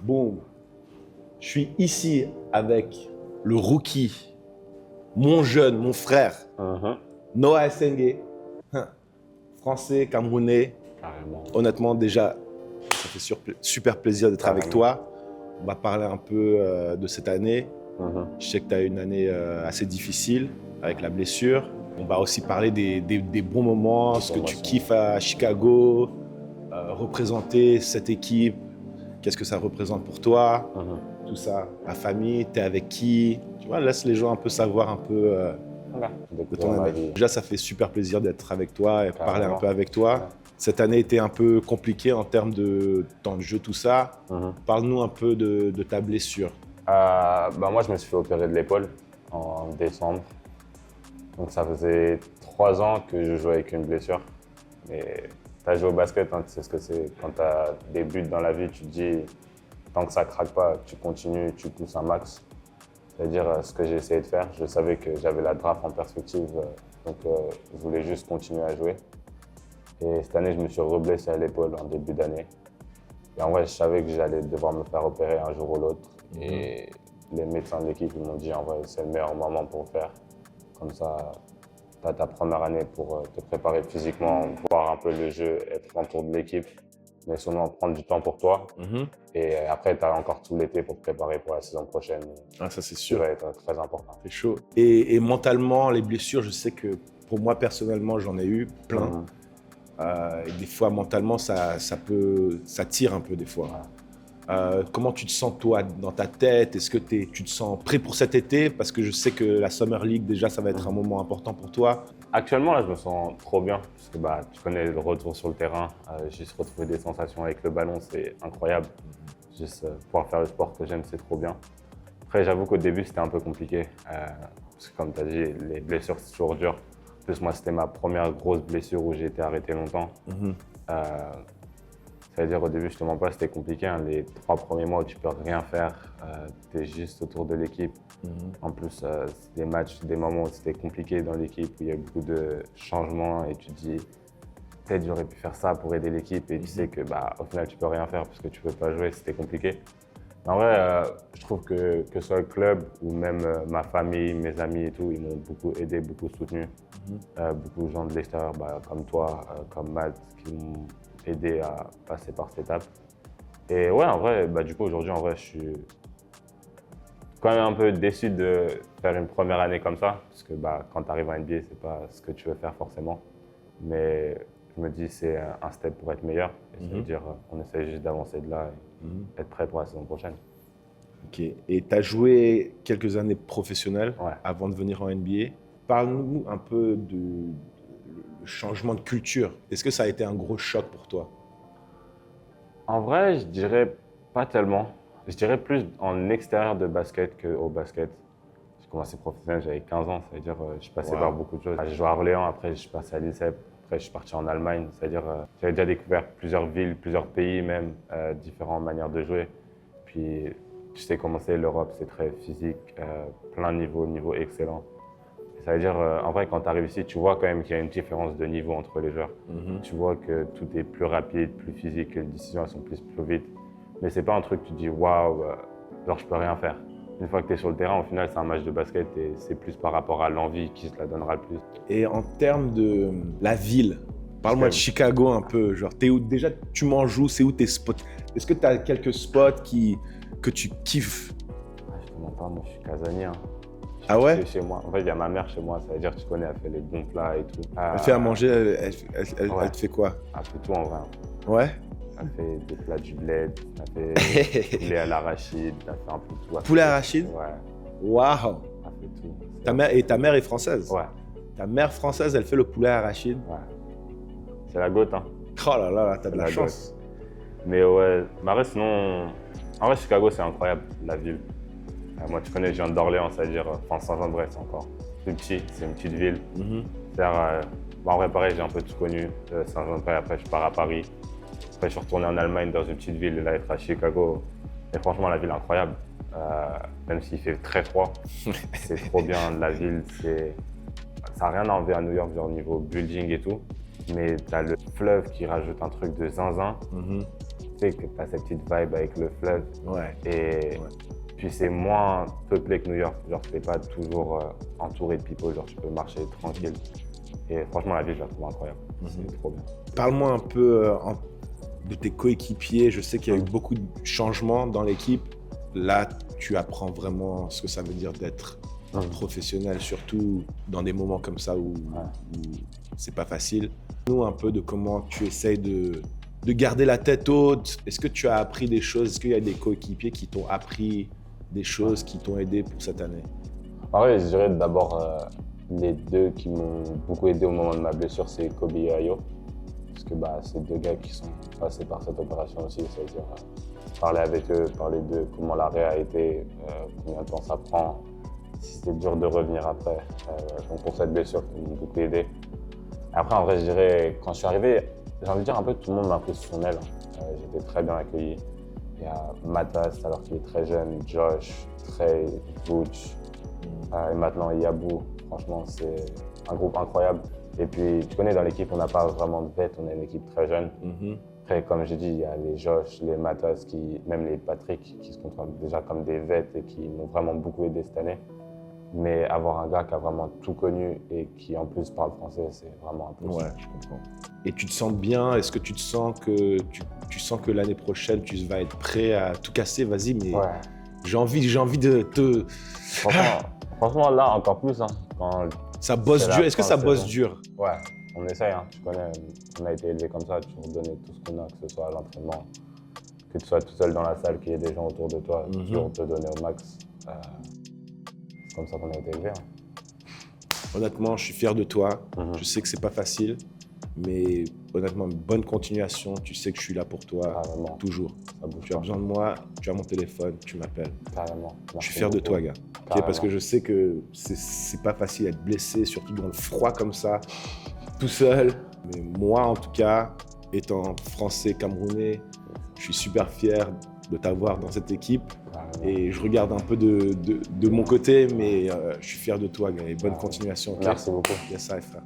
Boum. Je suis ici avec le rookie, mon jeune, mon frère, Noah Essengue, français, camerounais. Carrément. Honnêtement, déjà, ça fait super plaisir d'être avec toi. On va parler un peu de cette année. Je sais que tu as une année assez difficile avec la blessure. On va aussi parler des bons moments, ce que tu kiffes à Chicago, représenter cette équipe, qu'est-ce que ça représente pour toi, tout ça, la famille, tu es avec qui. Tu vois, laisse les gens un peu savoir un peu de ton année. Déjà, ça fait super plaisir d'être avec toi et parler un peu avec toi. Cette année était un peu compliquée en termes de temps de jeu, tout ça. Parle-nous un peu de ta blessure. Moi, je me suis fait opérer de l'épaule en décembre. Donc, ça faisait 3 ans que je jouais avec une blessure. Mais tu as joué au basket, hein, tu sais ce que c'est. Quand tu as des buts dans la vie, tu te dis, tant que ça ne craque pas, tu continues, tu pousses un max. C'est-à-dire ce que j'ai essayé de faire. Je savais que j'avais la draft en perspective, donc je voulais juste continuer à jouer. Et cette année, je me suis reblessé à l'épaule en début d'année. Et en vrai, je savais que j'allais devoir me faire opérer un jour ou l'autre. Et les médecins de l'équipe m'ont dit, en vrai, c'est le meilleur moment pour le faire. Comme ça, tu as ta première année pour te préparer physiquement, voir un peu le jeu, être autour de l'équipe, mais seulement prendre du temps pour toi. Et après, tu as encore tout l'été pour te préparer pour la saison prochaine. Ah, ça, c'est sûr. Ça va être très important. C'est chaud. Et mentalement, les blessures, je sais que pour moi, personnellement, j'en ai eu plein. Et des fois, mentalement, ça tire un peu des fois. Comment tu te sens, toi, dans ta tête? Est-ce que tu te sens prêt pour cet été? Parce que je sais que la Summer League, déjà, ça va être un moment important pour toi. Actuellement, là, je me sens trop bien. Parce que tu connais le retour sur le terrain. Juste retrouver des sensations avec le ballon, c'est incroyable. Juste pouvoir faire le sport que j'aime, c'est trop bien. Après, j'avoue qu'au début, c'était un peu compliqué. Parce que comme tu as dit, les blessures, c'est toujours dur. En plus, moi, c'était ma première grosse blessure où j'ai été arrêté longtemps. C'est-à-dire, au début, je te mens pas, c'était compliqué. Hein. Les 3 premiers mois où tu peux rien faire, tu es juste autour de l'équipe. En plus, c'est des matchs, des moments où c'était compliqué dans l'équipe, où il y a beaucoup de changements et tu te dis, peut-être j'aurais pu faire ça pour aider l'équipe et tu sais que au final, tu peux rien faire parce que tu peux pas jouer, c'était compliqué. En vrai, je trouve que ce soit le club ou même ma famille, mes amis et tout, ils m'ont beaucoup aidé, beaucoup soutenu. Beaucoup de gens de l'extérieur, comme toi, comme Matt, qui m'ont aidé à passer par cette étape. Et ouais, en vrai, du coup, aujourd'hui, en vrai, je suis quand même un peu déçu de faire une première année comme ça, parce que quand tu arrives en NBA, c'est pas ce que tu veux faire forcément. Mais je me dis c'est un step pour être meilleur. Et ça veut dire on essaie juste d'avancer de là et être prêt pour la saison prochaine. Ok. Et tu as joué quelques années professionnelles Ouais. avant de venir en NBA. Parle-nous un peu du changement de culture. Est-ce que ça a été un gros choc pour toi? En vrai, je dirais pas tellement. Je dirais plus en extérieur de basket qu'au basket. J'ai commencé professionnel, j'avais 15 ans, c'est-à-dire je passais par beaucoup de choses. J'ai joué à Orléans, après je suis passé à l'INSEP, après je suis parti en Allemagne. C'est-à-dire j'avais déjà découvert plusieurs villes, plusieurs pays même, différentes manières de jouer. Puis tu sais comment c'est, l'Europe, c'est très physique, plein de niveaux, niveau excellent. Ça veut dire, en vrai, quand tu arrives ici, tu vois quand même qu'il y a une différence de niveau entre les joueurs. Tu vois que tout est plus rapide, plus physique, que les décisions elles sont plus vite. Mais c'est pas un truc que tu te dis, waouh, genre je peux rien faire. Une fois que tu es sur le terrain, au final, c'est un match de basket et c'est plus par rapport à l'envie qui se la donnera le plus. Et en termes de la ville, parle-moi de Chicago un peu. Genre, t'es où, déjà, tu manges où? C'est où tes spots? Est-ce que tu as quelques spots que tu kiffes? Je te mens pas, moi je suis casanier. Hein. Ah ouais? Chez moi. En fait, il y a ma mère chez moi, ça veut dire que tu connais, elle fait les bons plats et tout. Elle fait à manger, elle te fait quoi? Elle fait tout en vrai. Ouais? Elle fait des plats du bled, elle fait poulet à l'arachide, elle fait un peu tout. Poulet à l'arachide? Ouais. Waouh! Elle fait tout. Ta mère est française? Ouais. Ta mère française, elle fait le poulet à l'arachide? Ouais. C'est la gote, hein. Oh là là, t'as de la chance. Mais ouais, sinon, en vrai, Chicago, c'est incroyable, la ville. Moi, tu connais, je viens d'Orléans, c'est-à-dire, Saint-Jean-de-Bray, c'est encore plus petit, c'est une petite ville. C'est-à-dire, en vrai, pareil, j'ai un peu tout connu. Saint-Jean-de-Bray, après, je pars à Paris. Après, je suis retourné en Allemagne, dans une petite ville, et là, être à Chicago. Et franchement, la ville est incroyable. Même s'il fait très froid, c'est trop bien. La ville, ça n'a rien à enlever à New York, genre niveau building et tout. Mais tu as le fleuve qui rajoute un truc de zinzin. sais que tu as cette petite vibe avec le fleuve. Ouais. Et puis c'est moins peuplé que New York. Genre, tu n'es pas toujours entouré de people. Genre, tu peux marcher tranquille. Et franchement, la ville, je la trouve incroyable. C'est trop bien. Parle-moi un peu de tes coéquipiers. Je sais qu'il y a eu beaucoup de changements dans l'équipe. Là, tu apprends vraiment ce que ça veut dire d'être professionnel, surtout dans des moments comme ça où c'est pas facile. Nous, un peu de comment tu essayes de garder la tête haute. Est-ce que tu as appris des choses? Est-ce qu'il y a des coéquipiers qui t'ont appris des choses, qui t'ont aidé pour cette année? Je dirais d'abord les deux qui m'ont beaucoup aidé au moment de ma blessure, c'est Kobe et Ayo. Parce que c'est deux gars qui sont passés par cette opération aussi. C'est-à-dire parler avec eux, parler de comment l'arrêt a été, combien de temps ça prend, si c'était dur de revenir après. Donc pour cette blessure, ils m'ont beaucoup aidé. Après, en vrai, je dirais, quand je suis arrivé, j'ai envie de dire un peu tout le monde m'a pris sous son aile. J'étais très bien accueilli. Il y a Matas, alors qu'il est très jeune, Josh, Trey, Vooch, et maintenant Yabou. Franchement, c'est un groupe incroyable. Et puis, tu connais, dans l'équipe, on n'a pas vraiment de vêtements, on est une équipe très jeune. Après, comme j'ai dit, il y a les Josh, les Matas, même les Patrick, qui se comportent déjà comme des vêtes et qui m'ont vraiment beaucoup aidé cette année. Mais avoir un gars qui a vraiment tout connu et qui en plus parle français, c'est vraiment important. Ouais, je comprends. Et tu te sens bien? Est-ce que tu te sens que tu sens que l'année prochaine, tu vas être prêt à tout casser? Vas-y, mais j'ai envie de te... Franchement, là, encore plus. Quand ça bosse dur. Est-ce que ça bosse dur? Ouais, on essaye. Tu connais, on a été élevé comme ça, toujours donner tout ce qu'on a, que ce soit à l'entraînement, que tu sois tout seul dans la salle, qu'il y ait des gens autour de toi, toujours te donner au max. C'est comme ça qu'on a été élevé. Honnêtement, je suis fier de toi. Je sais que c'est pas facile, mais honnêtement, bonne continuation. Tu sais que je suis là pour toi, toujours. Tu as besoin de moi, tu as mon téléphone, tu m'appelles. Carrément. Je suis fier de toi, gars. Okay, parce que je sais que c'est pas facile d'être blessé, surtout dans le froid comme ça, tout seul. Mais moi, en tout cas, étant français camerounais, je suis super fier de t'avoir dans cette équipe. Et je regarde un peu de mon côté, mais je suis fier de toi, gars. Et bonne continuation. Okay? Merci beaucoup. Yes, frère.